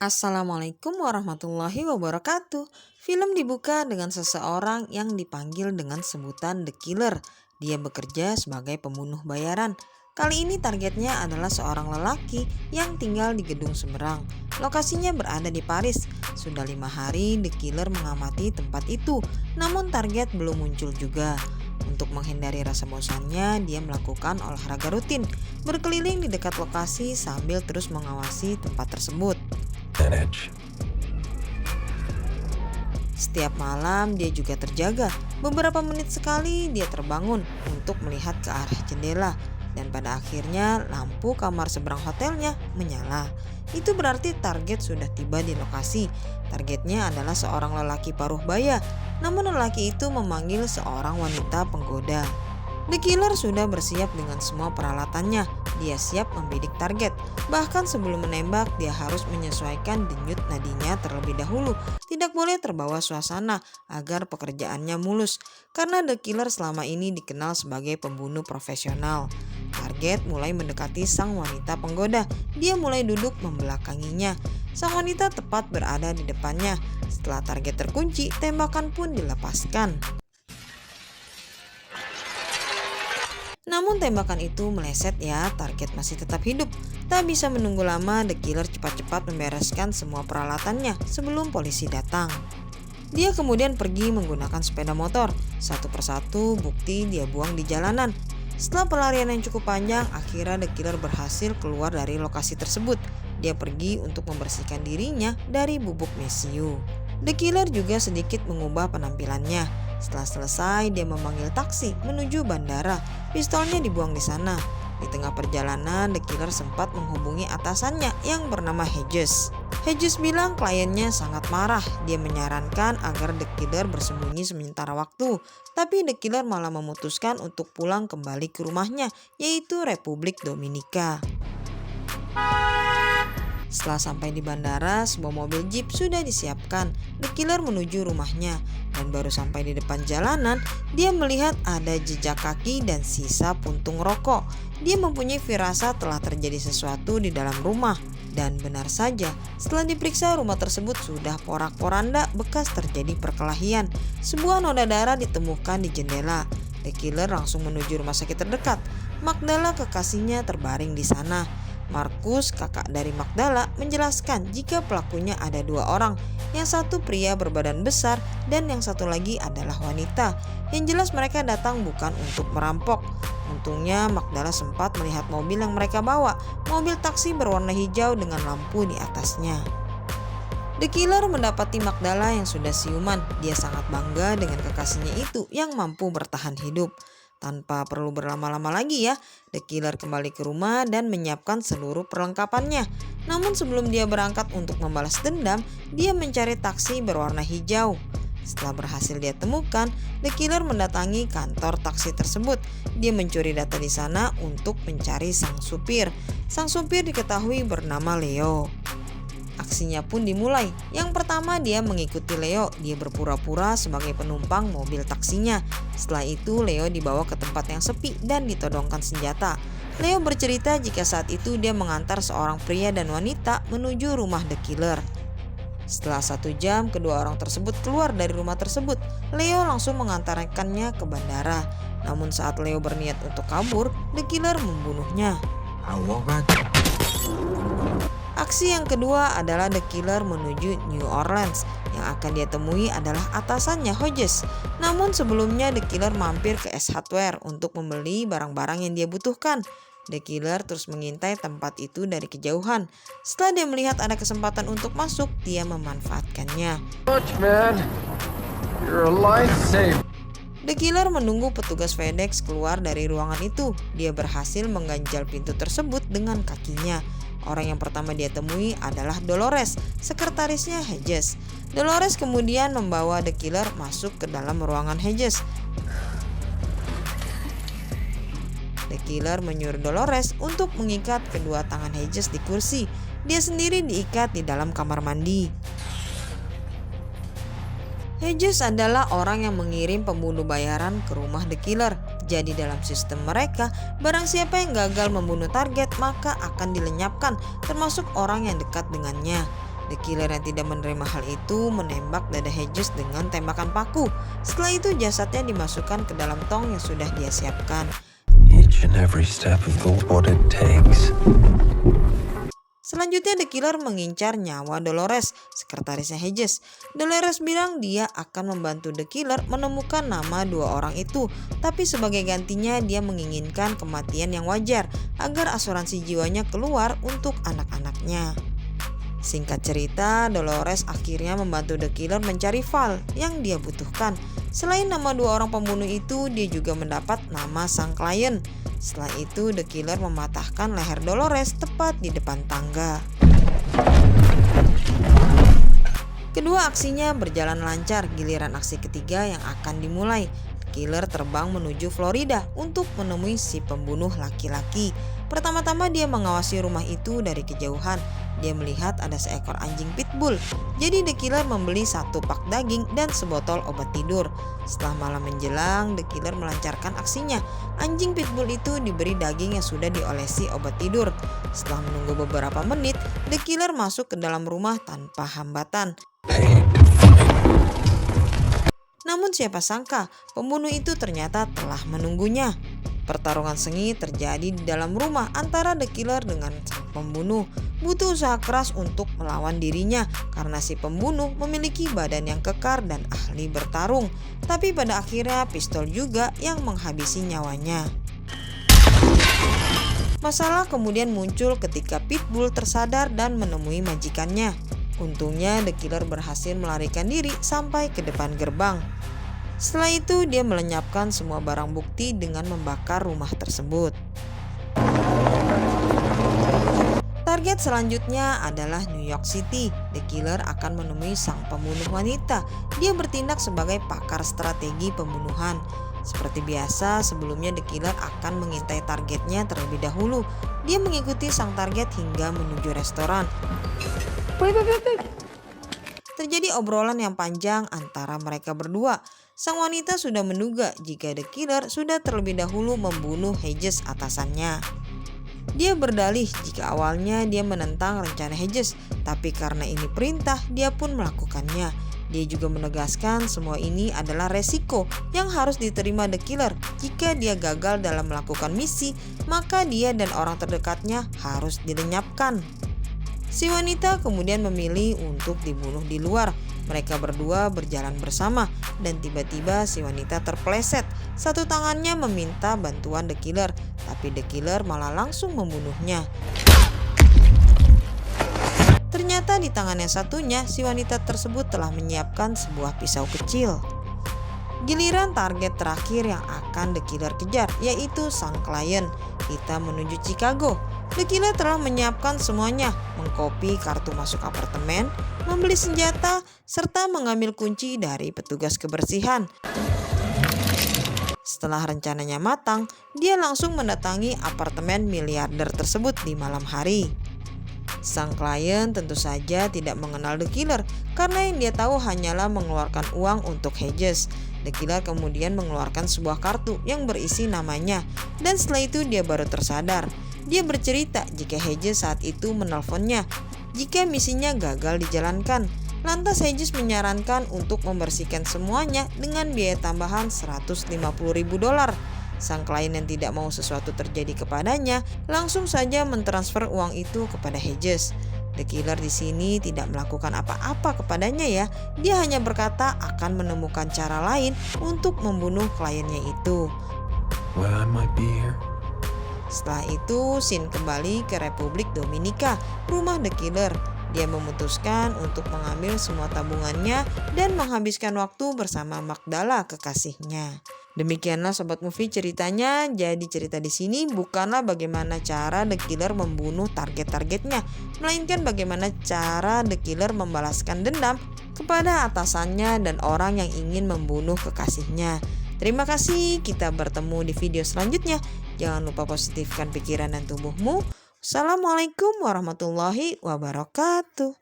Assalamualaikum warahmatullahi wabarakatuh. Film dibuka dengan seseorang yang dipanggil dengan sebutan The Killer. Dia bekerja sebagai pembunuh bayaran. Kali ini targetnya adalah seorang lelaki yang tinggal di gedung seberang. Lokasinya berada di Paris. Sudah 5 hari The Killer mengamati tempat itu, namun target belum muncul juga. Untuk menghindari rasa bosannya, dia melakukan olahraga rutin, berkeliling di dekat lokasi sambil terus mengawasi tempat tersebut. Setiap malam dia juga terjaga. Beberapa menit sekali dia terbangun untuk melihat ke arah jendela. Dan pada akhirnya lampu kamar seberang hotelnya menyala. Itu berarti target sudah tiba di lokasi. Targetnya adalah seorang lelaki paruh baya. Namun lelaki itu memanggil seorang wanita penggoda. The Killer sudah bersiap dengan semua peralatannya. Dia siap membidik target. Bahkan sebelum menembak, dia harus menyesuaikan denyut nadinya terlebih dahulu. Tidak boleh terbawa suasana agar pekerjaannya mulus. Karena The Killer selama ini dikenal sebagai pembunuh profesional. Target mulai mendekati sang wanita penggoda. Dia mulai duduk membelakanginya. Sang wanita tepat berada di depannya. Setelah target terkunci, tembakan pun dilepaskan. Namun tembakan itu meleset ya, target masih tetap hidup. Tak bisa menunggu lama, The Killer cepat-cepat membereskan semua peralatannya sebelum polisi datang. Dia kemudian pergi menggunakan sepeda motor. Satu persatu bukti dia buang di jalanan. Setelah pelarian yang cukup panjang, akhirnya The Killer berhasil keluar dari lokasi tersebut. Dia pergi untuk membersihkan dirinya dari bubuk mesiu. The Killer juga sedikit mengubah penampilannya. Setelah selesai, dia memanggil taksi menuju bandara. Pistolnya dibuang di sana. Di tengah perjalanan, The Killer sempat menghubungi atasannya yang bernama Hedges. Hedges bilang kliennya sangat marah. Dia menyarankan agar The Killer bersembunyi sementara waktu. Tapi The Killer malah memutuskan untuk pulang kembali ke rumahnya, yaitu Republik Dominika. Setelah sampai di bandara, sebuah mobil jeep sudah disiapkan. The Killer menuju rumahnya dan baru sampai di depan jalanan, dia melihat ada jejak kaki dan sisa puntung rokok. Dia mempunyai firasat telah terjadi sesuatu di dalam rumah. Dan benar saja, setelah diperiksa rumah tersebut sudah porak-poranda bekas terjadi perkelahian. Sebuah noda darah ditemukan di jendela. The Killer langsung menuju rumah sakit terdekat. Magdala kekasihnya terbaring di sana. Markus, kakak dari Magdala, menjelaskan jika pelakunya ada 2 orang. Yang satu pria berbadan besar dan yang satu lagi adalah wanita. Yang jelas mereka datang bukan untuk merampok. Untungnya Magdala sempat melihat mobil yang mereka bawa. Mobil taksi berwarna hijau dengan lampu di atasnya. The Killer mendapati Magdala yang sudah siuman. Dia sangat bangga dengan kekasihnya itu yang mampu bertahan hidup. Tanpa perlu berlama-lama lagi ya, The Killer kembali ke rumah dan menyiapkan seluruh perlengkapannya. Namun sebelum dia berangkat untuk membalas dendam, dia mencari taksi berwarna hijau. Setelah berhasil dia temukan, The Killer mendatangi kantor taksi tersebut. Dia mencuri data di sana untuk mencari sang supir. Sang supir diketahui bernama Leo. Aksinya pun dimulai. Yang pertama dia mengikuti Leo. Dia berpura-pura sebagai penumpang mobil taksinya. Setelah itu Leo dibawa ke tempat yang sepi dan ditodongkan senjata. Leo bercerita jika saat itu dia mengantar seorang pria dan wanita menuju rumah The Killer. Setelah 1 jam kedua orang tersebut keluar dari rumah tersebut. Leo langsung mengantarkannya ke bandara. Namun saat Leo berniat untuk kabur, The Killer membunuhnya. Aksi yang kedua adalah The Killer menuju New Orleans. Yang akan dia temui adalah atasannya Hodges. Namun sebelumnya The Killer mampir ke Ace Hardware untuk membeli barang-barang yang dia butuhkan. The Killer terus mengintai tempat itu dari kejauhan. Setelah dia melihat ada kesempatan untuk masuk, dia memanfaatkannya. The Killer menunggu petugas FedEx keluar dari ruangan itu. Dia berhasil mengganjal pintu tersebut dengan kakinya. Orang yang pertama dia temui adalah Dolores, sekretarisnya Hedges. Dolores kemudian membawa The Killer masuk ke dalam ruangan Hedges. The Killer menyuruh Dolores untuk mengikat kedua tangan Hedges di kursi. Dia sendiri diikat di dalam kamar mandi. Hedges adalah orang yang mengirim pembunuh bayaran ke rumah The Killer. Jadi dalam sistem mereka, barang siapa yang gagal membunuh target maka akan dilenyapkan, termasuk orang yang dekat dengannya. The killer yang tidak menerima hal itu menembak dada Hedges dengan tembakan paku. Setelah itu jasadnya dimasukkan ke dalam tong yang sudah dia siapkan. Each and every step of what it takes. Selanjutnya The Killer mengincar nyawa Dolores, sekretarisnya Hedges. Dolores bilang dia akan membantu The Killer menemukan nama dua orang itu, tapi sebagai gantinya dia menginginkan kematian yang wajar agar asuransi jiwanya keluar untuk anak-anaknya. Singkat cerita, Dolores akhirnya membantu The Killer mencari file yang dia butuhkan. Selain nama dua orang pembunuh itu, dia juga mendapat nama sang klien. Setelah itu, The Killer mematahkan leher Dolores tepat di depan tangga. Kedua aksinya berjalan lancar, giliran aksi ketiga yang akan dimulai. The Killer terbang menuju Florida untuk menemui si pembunuh laki-laki. Pertama-tama dia mengawasi rumah itu dari kejauhan. Dia melihat ada seekor anjing pitbull. Jadi The Killer membeli 1 pak daging dan sebotol obat tidur. Setelah malam menjelang, The Killer melancarkan aksinya. Anjing pitbull itu diberi daging yang sudah diolesi obat tidur. Setelah menunggu beberapa menit, The Killer masuk ke dalam rumah tanpa hambatan. Namun siapa sangka, pembunuh itu ternyata telah menunggunya. Pertarungan sengit terjadi di dalam rumah antara The Killer dengan sang pembunuh. Butuh usaha keras untuk melawan dirinya karena si pembunuh memiliki badan yang kekar dan ahli bertarung. Tapi pada akhirnya pistol juga yang menghabisi nyawanya. Masalah kemudian muncul ketika Pitbull tersadar dan menemui majikannya. Untungnya The Killer berhasil melarikan diri sampai ke depan gerbang. Setelah itu dia melenyapkan semua barang bukti dengan membakar rumah tersebut. Target selanjutnya adalah New York City. The Killer akan menemui sang pembunuh wanita. Dia bertindak sebagai pakar strategi pembunuhan. Seperti biasa, sebelumnya The Killer akan mengintai targetnya terlebih dahulu. Dia mengikuti sang target hingga menuju restoran. Terjadi obrolan yang panjang antara mereka berdua. Sang wanita sudah menduga jika The Killer sudah terlebih dahulu membunuh Hedges atasannya. Dia berdalih jika awalnya dia menentang rencana Hedges, tapi karena ini perintah, dia pun melakukannya. Dia juga menegaskan semua ini adalah resiko yang harus diterima The Killer. Jika dia gagal dalam melakukan misi, maka dia dan orang terdekatnya harus dilenyapkan. Si wanita kemudian memilih untuk dibunuh di luar. Mereka berdua berjalan bersama dan tiba-tiba si wanita terpeleset. Satu tangannya meminta bantuan The Killer, tapi The Killer malah langsung membunuhnya. Ternyata di tangan yang satunya si wanita tersebut telah menyiapkan sebuah pisau kecil. Giliran target terakhir yang akan The Killer kejar, yaitu sang klien. Kita menuju Chicago. The Killer telah menyiapkan semuanya, mengkopi kartu masuk apartemen, membeli senjata, serta mengambil kunci dari petugas kebersihan. Setelah rencananya matang, dia langsung mendatangi apartemen miliarder tersebut di malam hari. Sang klien tentu saja tidak mengenal The Killer karena yang dia tahu hanyalah mengeluarkan uang untuk Hedges. The Killer kemudian mengeluarkan sebuah kartu yang berisi namanya dan setelah itu dia baru tersadar. Dia bercerita jika Hedges saat itu menelponnya jika misinya gagal dijalankan. Lantas Hedges menyarankan untuk membersihkan semuanya dengan biaya tambahan $150.000. Sang klien yang tidak mau sesuatu terjadi kepadanya langsung saja mentransfer uang itu kepada Hedges. The Killer di sini tidak melakukan apa-apa kepadanya ya. Dia hanya berkata akan menemukan cara lain untuk membunuh kliennya itu. Well, I might be here. Setelah itu, Sin kembali ke Republik Dominika, rumah The Killer. Dia memutuskan untuk mengambil semua tabungannya dan menghabiskan waktu bersama Magdala, kekasihnya. Demikianlah Sobat Movie ceritanya. Jadi cerita di sini bukanlah bagaimana cara The Killer membunuh target-targetnya, melainkan bagaimana cara The Killer membalaskan dendam kepada atasannya dan orang yang ingin membunuh kekasihnya. Terima kasih, kita bertemu di video selanjutnya. Jangan lupa positifkan pikiran dan tubuhmu. Assalamualaikum warahmatullahi wabarakatuh.